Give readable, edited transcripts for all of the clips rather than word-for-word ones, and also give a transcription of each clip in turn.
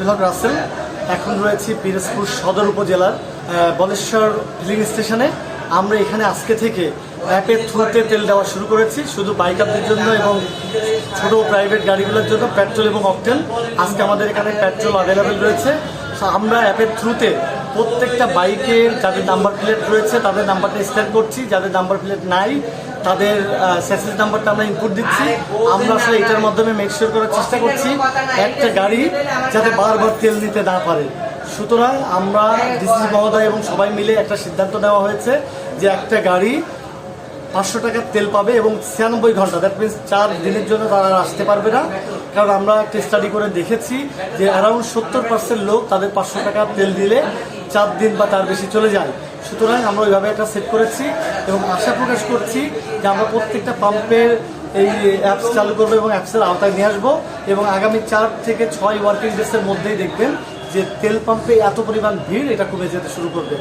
রাসেল এখন রয়েছে পিরোজপুর সদর উপজেলার বলেশ্বর ফিলিং স্টেশনে। আমরা এখানে আজকে থেকে অ্যাপের থ্রুতে তেল দেওয়া শুরু করেছি, শুধু বাইকারদের জন্য এবং ছোট প্রাইভেট গাড়িগুলোর জন্য পেট্রোল এবং অকটেন। আজকে আমাদের এখানে পেট্রোল অ্যাভেলেবেল রয়েছে। আমরা অ্যাপের থ্রুতে প্রত্যেকটা বাইকের যাদের নাম্বার প্লেট রয়েছে তাদের নাম্বারটা স্ক্যান করছি, যাদের নাম্বার প্লেট নাই তাদের স্যাসেজ নাম্বারটা আমরা ইনপুট দিচ্ছি। আমরা আসলে এটার মাধ্যমে মেকশিওর করার চেষ্টা করছি একটা গাড়ি যাতে বারবার তেল নিতে না পারে। সুতরাং আমরা ডিসি মহোদয় এবং সবাই মিলে একটা সিদ্ধান্ত নেওয়া হয়েছে যে একটা গাড়ি 500 টাকার তেল পাবে এবং 96 ঘন্টা, দ্যাট মিনস 4 দিনের জন্য তারা আসতে পারবে না। কারণ আমরা একটা স্টাডি করে দেখেছি যে অ্যারাউন্ড 70% লোক তাদের 500 টাকার তেল দিলে 4 দিন বা তার বেশি চলে যায়। সুতরাং আমরা ওইভাবে একটা সেট করেছি এবং আশা প্রকাশ করছি যে আমরা প্রত্যেকটা পাম্পের এই অ্যাপস চালু করবো এবং অ্যাপসের আওতায় নিয়ে আসবো এবং আগামী 4 থেকে 6 ওয়ার্কিং ডেজের মধ্যেই দেখবেন যে তেল পাম্পে এত পরিমাণ ভিড় এটা কমে যেতে শুরু করবে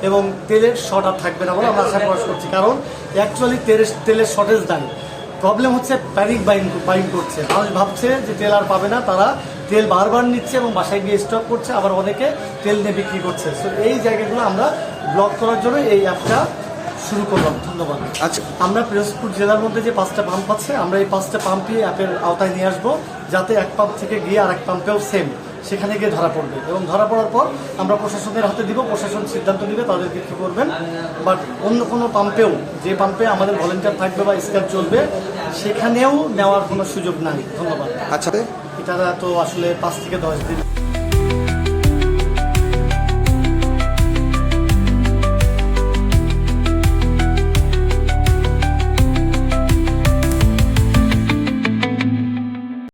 এবং তেলের শর্ট আর থাকবে না বলে আমরা আশা প্রকাশ করছি। কারণ অ্যাকচুয়ালি তেলের শর্টেজ নাই, প্রবলেম হচ্ছে প্যানিক বাইং করছে। মানুষ ভাবছে যে তেল আর পাবে না, তারা তেল বারবার নিচ্ছে এবং বাসায় গিয়ে স্টক করছে, আবার অনেকে তেল নিয়ে বিক্রি করছে। সো এই জায়গাগুলো আমরা ব্লক করার জন্য এই অ্যাপটা শুরু করলাম। ধন্যবাদ। আচ্ছা, আমরা পিরোজপুর জেলার মধ্যে যে 5টা পাম্প আছে আমরা এই 5টা পাম্পই অ্যাপের আওতায় নিয়ে আসবো, যাতে এক পাম্প থেকে গিয়ে আরেক পাম্পেও সেম সেখানে গিয়ে ধরা পড়বে এবং ধরা পড়ার পর আমরা প্রশাসনের হাতে দিব, প্রশাসন সিদ্ধান্ত নেবে তাদেরকে কী করবেন। বাট অন্য কোনো পাম্পেও, যে পাম্পে আমাদের ভলেন্টিয়ার থাকবে বা স্ক্যান চলবে, সেখানেও নেওয়ার কোনো সুযোগ নাই। ধন্যবাদ। আচ্ছা, এটা তো আসলে 5 থেকে 10 দিন।